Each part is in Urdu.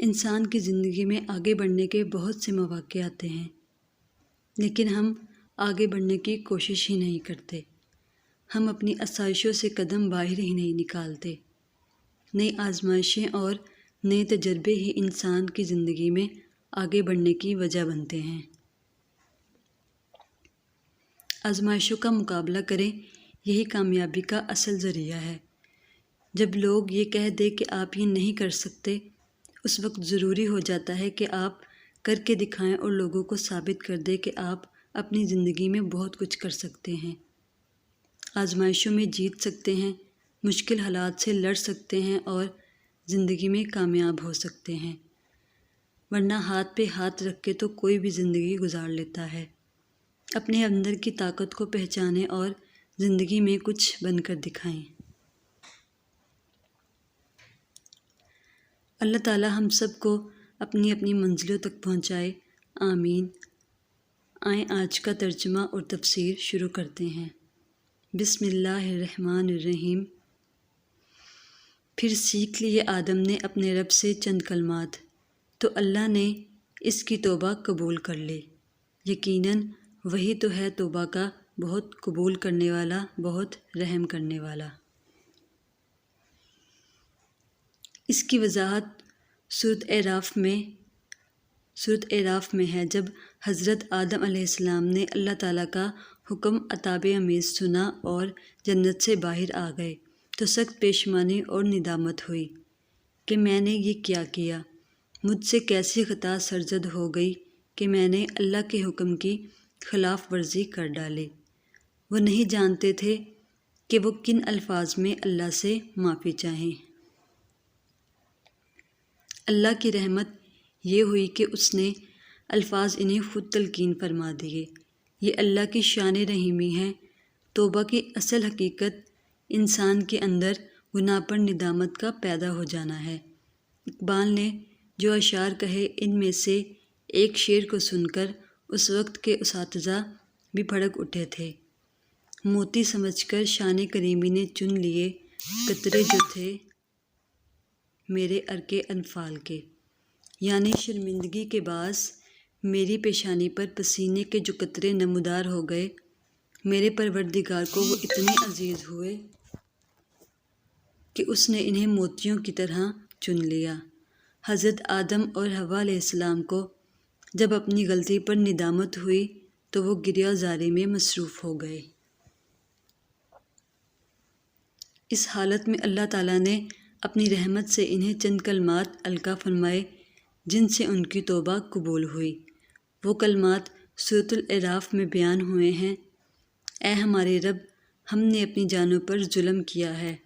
انسان کی زندگی میں آگے بڑھنے کے بہت سے مواقع آتے ہیں، لیکن ہم آگے بڑھنے کی کوشش ہی نہیں کرتے۔ ہم اپنی آسائشوں سے قدم باہر ہی نہیں نکالتے۔ نئی آزمائشیں اور نئے تجربے ہی انسان کی زندگی میں آگے بڑھنے کی وجہ بنتے ہیں۔ آزمائشوں کا مقابلہ کریں، یہی کامیابی کا اصل ذریعہ ہے۔ جب لوگ یہ کہہ دیں کہ آپ یہ نہیں کر سکتے، اس وقت ضروری ہو جاتا ہے کہ آپ کر کے دکھائیں اور لوگوں کو ثابت کر دیں کہ آپ اپنی زندگی میں بہت کچھ کر سکتے ہیں، آزمائشوں میں جیت سکتے ہیں، مشکل حالات سے لڑ سکتے ہیں اور زندگی میں کامیاب ہو سکتے ہیں۔ ورنہ ہاتھ پہ ہاتھ رکھ کے تو کوئی بھی زندگی گزار لیتا ہے۔ اپنے اندر کی طاقت کو پہچانیں اور زندگی میں کچھ بن کر دکھائیں۔ اللہ تعالی ہم سب کو اپنی اپنی منزلوں تک پہنچائے، آمین۔ آئیں آج کا ترجمہ اور تفسیر شروع کرتے ہیں۔ بسم اللہ الرحمن الرحیم۔ پھر سیکھ لیے آدم نے اپنے رب سے چند کلمات، تو اللہ نے اس کی توبہ قبول کر لی۔ یقیناً وہی تو ہے توبہ کا بہت قبول کرنے والا، بہت رحم کرنے والا۔ اس کی وضاحت سورۃ اعراف میں ہے۔ جب حضرت آدم علیہ السلام نے اللہ تعالیٰ کا حکم عتاب امیز سنا اور جنت سے باہر آ گئے تو سخت پشیمانی اور ندامت ہوئی کہ میں نے یہ کیا کیا، مجھ سے کیسی خطا سرزد ہو گئی کہ میں نے اللہ کے حکم کی خلاف ورزی کر ڈالی۔ وہ نہیں جانتے تھے کہ وہ کن الفاظ میں اللہ سے معافی چاہیں۔ اللہ کی رحمت یہ ہوئی کہ اس نے الفاظ انہیں خود تلقین فرما دیے۔ یہ اللہ کی شان رحیمی ہے۔ توبہ کی اصل حقیقت انسان کے اندر گناہ پر ندامت کا پیدا ہو جانا ہے۔ اقبال نے جو اشعار کہے، ان میں سے ایک شعر کو سن کر اس وقت کے اساتذہ بھی بھڑک اٹھے تھے۔ موتی سمجھ کر شان کریمی نے چن لیے قطرے جو تھے میرے عرق انفال کے، یعنی شرمندگی کے باعث میری پیشانی پر پسینے کے جو قطرے نمودار ہو گئے، میرے پروردگار کو وہ اتنے عزیز ہوئے کہ اس نے انہیں موتیوں کی طرح چن لیا۔ حضرت آدم اور حوا علیہ السلام کو جب اپنی غلطی پر ندامت ہوئی تو وہ گریہ زاری میں مصروف ہو گئے۔ اس حالت میں اللہ تعالیٰ نے اپنی رحمت سے انہیں چند کلمات القا فرمائے جن سے ان کی توبہ قبول ہوئی۔ وہ کلمات سورۃ الاعراف میں بیان ہوئے ہیں۔ اے ہمارے رب، ہم نے اپنی جانوں پر ظلم کیا ہے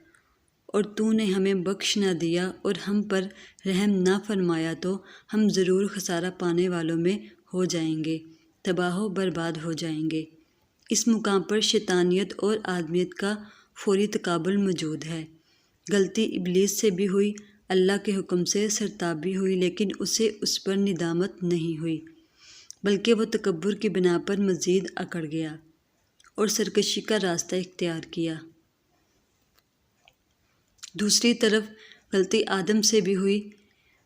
اور تو نے ہمیں بخش نہ دیا اور ہم پر رحم نہ فرمایا تو ہم ضرور خسارہ پانے والوں میں ہو جائیں گے، تباہ و برباد ہو جائیں گے۔ اس مقام پر شیطانیت اور آدمیت کا فوری تقابل موجود ہے۔ غلطی ابلیس سے بھی ہوئی، اللہ کے حکم سے سرتاب بھی ہوئی، لیکن اسے اس پر ندامت نہیں ہوئی، بلکہ وہ تکبر کی بنا پر مزید اکڑ گیا اور سرکشی کا راستہ اختیار کیا۔ دوسری طرف غلطی آدم سے بھی ہوئی،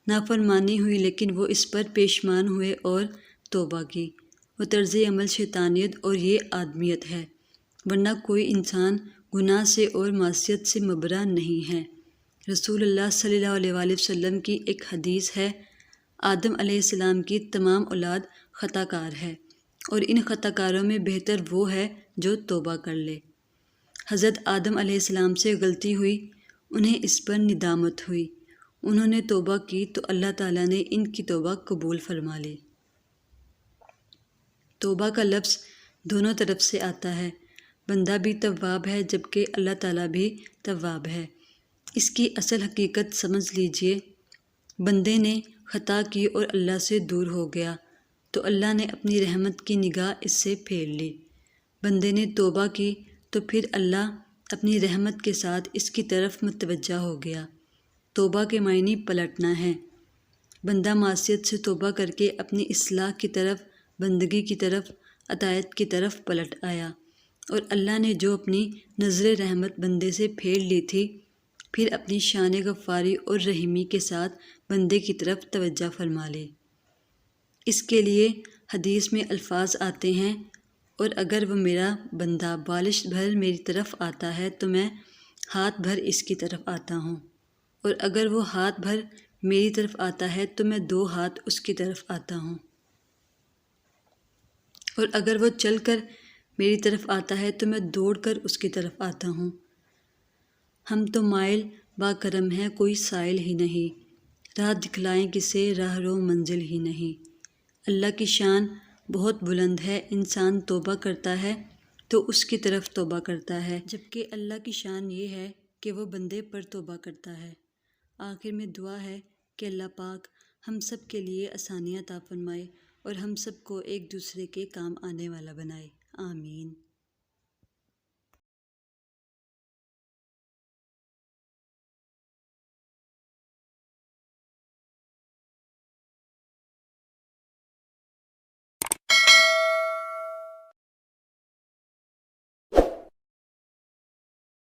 نافرمانی ہوئی، لیکن وہ اس پر پشیمان ہوئے اور توبہ کی۔ وہ طرز عمل شیطانیت اور یہ آدمیت ہے، ورنہ کوئی انسان گناہ سے اور معصیت سے مبرا نہیں ہے۔ رسول اللہ صلی اللہ علیہ وآلہ وسلم کی ایک حدیث ہے، آدم علیہ السلام کی تمام اولاد خطا کار ہے اور ان خطا کاروں میں بہتر وہ ہے جو توبہ کر لے۔ حضرت آدم علیہ السلام سے غلطی ہوئی، انہیں اس پر ندامت ہوئی، انہوں نے توبہ کی تو اللہ تعالیٰ نے ان کی توبہ قبول فرما لی۔ توبہ کا لفظ دونوں طرف سے آتا ہے، بندہ بھی تواب ہے جبکہ اللہ تعالیٰ بھی تواب ہے۔ اس کی اصل حقیقت سمجھ لیجئے، بندے نے خطا کی اور اللہ سے دور ہو گیا تو اللہ نے اپنی رحمت کی نگاہ اس سے پھیر لی۔ بندے نے توبہ کی تو پھر اللہ اپنی رحمت کے ساتھ اس کی طرف متوجہ ہو گیا۔ توبہ کے معنی پلٹنا ہے۔ بندہ معصیت سے توبہ کر کے اپنی اصلاح کی طرف، بندگی کی طرف، اطاعت کی طرف پلٹ آیا، اور اللہ نے جو اپنی نظر رحمت بندے سے پھیر لی تھی پھر اپنی شان غفاری اور رحیمی کے ساتھ بندے کی طرف توجہ فرما لے۔ اس کے لیے حدیث میں الفاظ آتے ہیں، اور اگر وہ میرا بندہ بالش بھر میری طرف آتا ہے تو میں ہاتھ بھر اس کی طرف آتا ہوں، اور اگر وہ ہاتھ بھر میری طرف آتا ہے تو میں 2 ہاتھ اس کی طرف آتا ہوں، اور اگر وہ چل کر میری طرف آتا ہے تو میں دوڑ کر اس کی طرف آتا ہوں۔ ہم تو مائل با کرم ہیں، کوئی سائل ہی نہیں، راہ دکھلائیں کسے راہ رو منزل ہی نہیں۔ اللہ کی شان بہت بلند ہے، انسان توبہ کرتا ہے تو اس کی طرف توبہ کرتا ہے، جبکہ اللہ کی شان یہ ہے کہ وہ بندے پر توبہ کرتا ہے۔ آخر میں دعا ہے کہ اللہ پاک ہم سب کے لیے آسانیاں عطا فرمائے اور ہم سب کو ایک دوسرے کے کام آنے والا بنائے۔ آمین۔